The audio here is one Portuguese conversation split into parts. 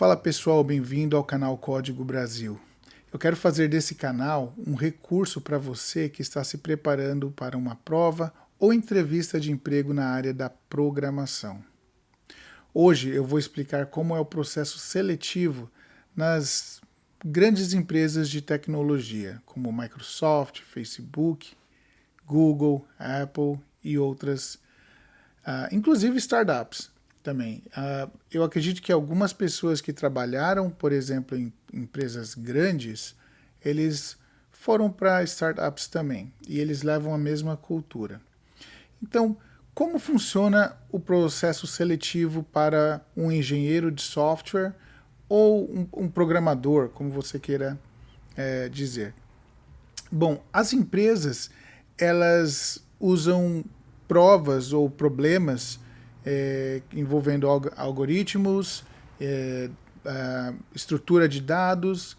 Fala pessoal, bem-vindo ao canal Código Brasil. Eu quero fazer desse canal um recurso para você que está se preparando para uma prova ou entrevista de emprego na área da programação. Hoje eu vou explicar como é o processo seletivo nas grandes empresas de tecnologia, como Microsoft, Facebook, Google, Apple e outras, inclusive startups também. Eu acredito que algumas pessoas que trabalharam, por exemplo, em empresas grandes, eles foram para startups também, e eles levam a mesma cultura. Então, como funciona o processo seletivo para um engenheiro de software ou um programador, como você queira dizer? Bom, as empresas, elas usam provas ou problemas envolvendo algoritmos, estrutura de dados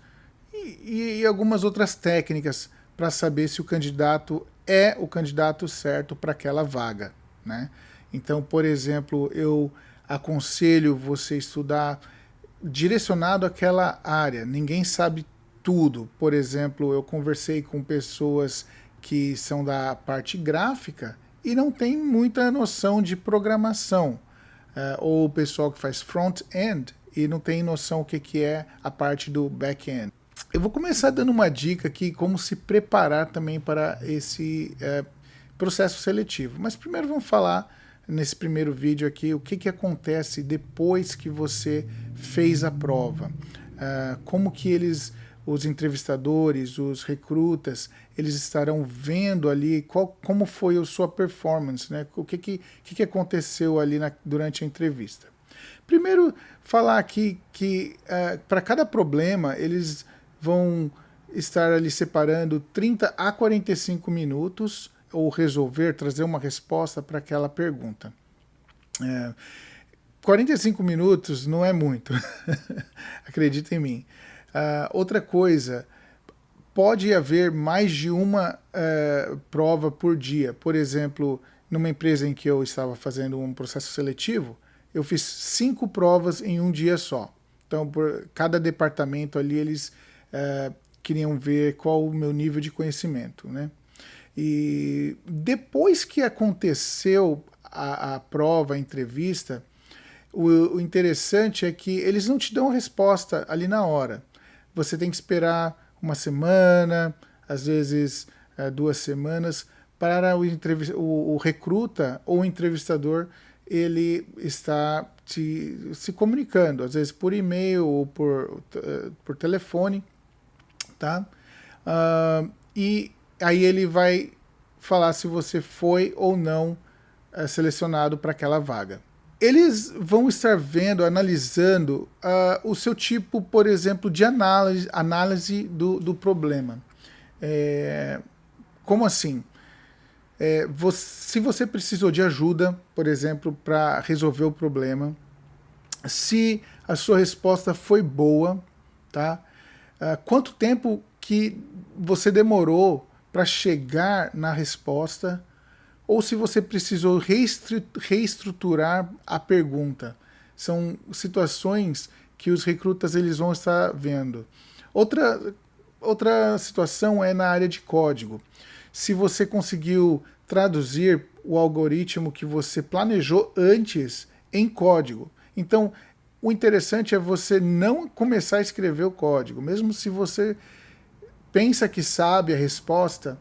e algumas outras técnicas para saber se o candidato é o candidato certo para aquela vaga, né? Então, por exemplo, eu aconselho você estudar direcionado àquela área. Ninguém sabe tudo. Por exemplo, eu conversei com pessoas que são da parte gráfica e não tem muita noção de programação. Ou o pessoal que faz front-end e não tem noção o que é a parte do back-end. Eu vou começar dando uma dica aqui como se preparar também para esse processo seletivo. Mas primeiro vamos falar nesse primeiro vídeo aqui o que acontece depois que você fez a prova. Como que os entrevistadores, os recrutas, eles estarão vendo ali como foi a sua performance, né? O que aconteceu ali durante a entrevista. Primeiro, falar aqui que para cada problema eles vão estar ali separando 30 a 45 minutos ou trazer uma resposta para aquela pergunta. 45 minutos não é muito, acredita em mim. Outra coisa, pode haver mais de uma prova por dia. Por exemplo, numa empresa em que eu estava fazendo um processo seletivo, eu fiz 5 provas em um dia só. Então, por cada departamento ali, eles queriam ver qual o meu nível de conhecimento, né? E depois que aconteceu a prova, a entrevista, o interessante é que eles não te dão a resposta ali na hora. Você tem que esperar uma semana, às vezes 2 semanas, para o recruta ou o entrevistador ele está se comunicando, às vezes por e-mail ou por telefone, tá? E aí ele vai falar se você foi ou não selecionado para aquela vaga. Eles vão estar vendo, analisando o seu tipo, por exemplo, de análise do problema. Como assim? Se você precisou de ajuda, por exemplo, para resolver o problema, se a sua resposta foi boa, tá? Quanto tempo que você demorou para chegar na resposta, ou se você precisou reestruturar a pergunta. São situações que os recrutas eles vão estar vendo. Outra situação é na área de código. Se você conseguiu traduzir o algoritmo que você planejou antes em código. Então, o interessante é você não começar a escrever o código. Mesmo se você pensa que sabe a resposta,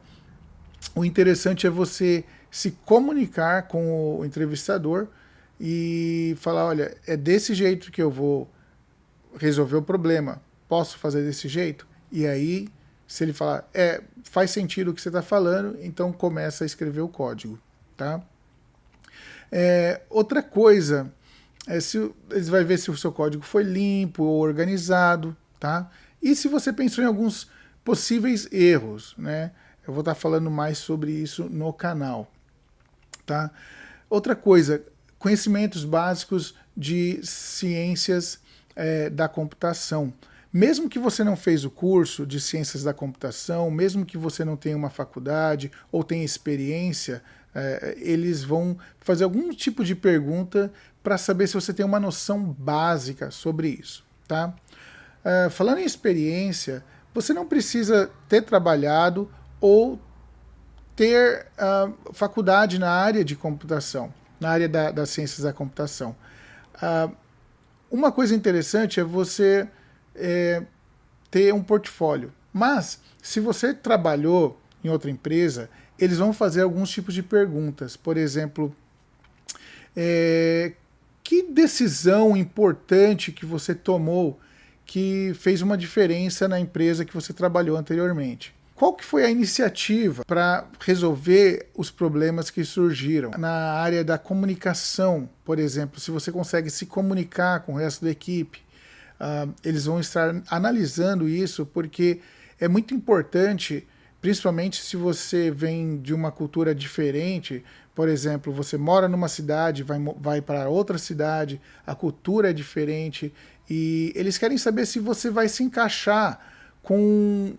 o interessante é você se comunicar com o entrevistador e falar, olha, é desse jeito que eu vou resolver o problema. Posso fazer desse jeito? E aí, se ele falar, faz sentido o que você está falando, então começa a escrever o código, tá? Outra coisa, eles vão ver se o seu código foi limpo ou organizado, tá? E se você pensou em alguns possíveis erros, né? Eu vou estar falando mais sobre isso no canal, tá? Outra coisa, conhecimentos básicos de ciências da computação. Mesmo que você não fez o curso de ciências da computação, mesmo que você não tenha uma faculdade ou tenha experiência, eles vão fazer algum tipo de pergunta para saber se você tem uma noção básica sobre isso, tá? Falando em experiência, você não precisa ter trabalhado ou ter faculdade na área de computação, na área das ciências da computação. Uma coisa interessante é você ter um portfólio. Mas, se você trabalhou em outra empresa, eles vão fazer alguns tipos de perguntas. Por exemplo, que decisão importante que você tomou que fez uma diferença na empresa que você trabalhou anteriormente? Qual que foi a iniciativa para resolver os problemas que surgiram? Na área da comunicação, por exemplo, se você consegue se comunicar com o resto da equipe, eles vão estar analisando isso, porque é muito importante, principalmente se você vem de uma cultura diferente. Por exemplo, você mora numa cidade, vai para outra cidade, a cultura é diferente, e eles querem saber se você vai se encaixar com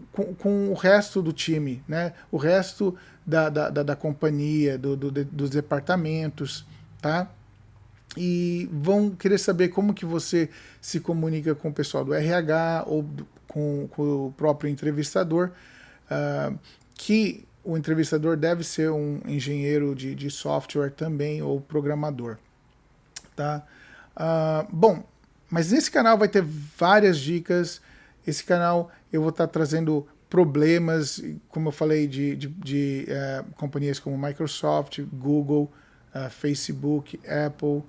o resto do time, né? O resto da companhia, dos departamentos, tá? E vão querer saber como que você se comunica com o pessoal do RH ou com o próprio entrevistador, que o entrevistador deve ser um engenheiro de software também ou programador, tá? Bom, mas nesse canal vai ter várias dicas. Esse canal eu vou estar trazendo problemas, como eu falei, de companhias como Microsoft, Google, Facebook, Apple,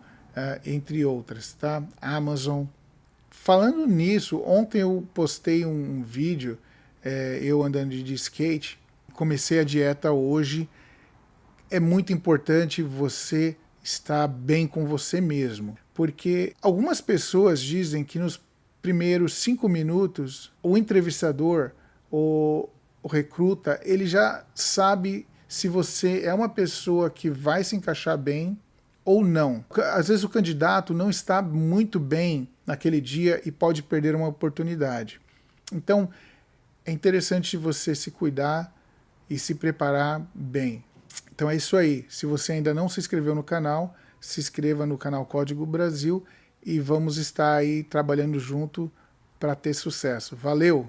entre outras, tá? Amazon. Falando nisso, ontem eu postei um vídeo, eu andando de skate, comecei a dieta hoje. É muito importante você estar bem com você mesmo, porque algumas pessoas dizem que nos primeiros 5 minutos, o entrevistador, o recruta, ele já sabe se você é uma pessoa que vai se encaixar bem ou não. Às vezes o candidato não está muito bem naquele dia e pode perder uma oportunidade. Então, é interessante você se cuidar e se preparar bem. Então é isso aí. Se você ainda não se inscreveu no canal, se inscreva no canal Código Brasil e vamos estar aí trabalhando junto para ter sucesso. Valeu!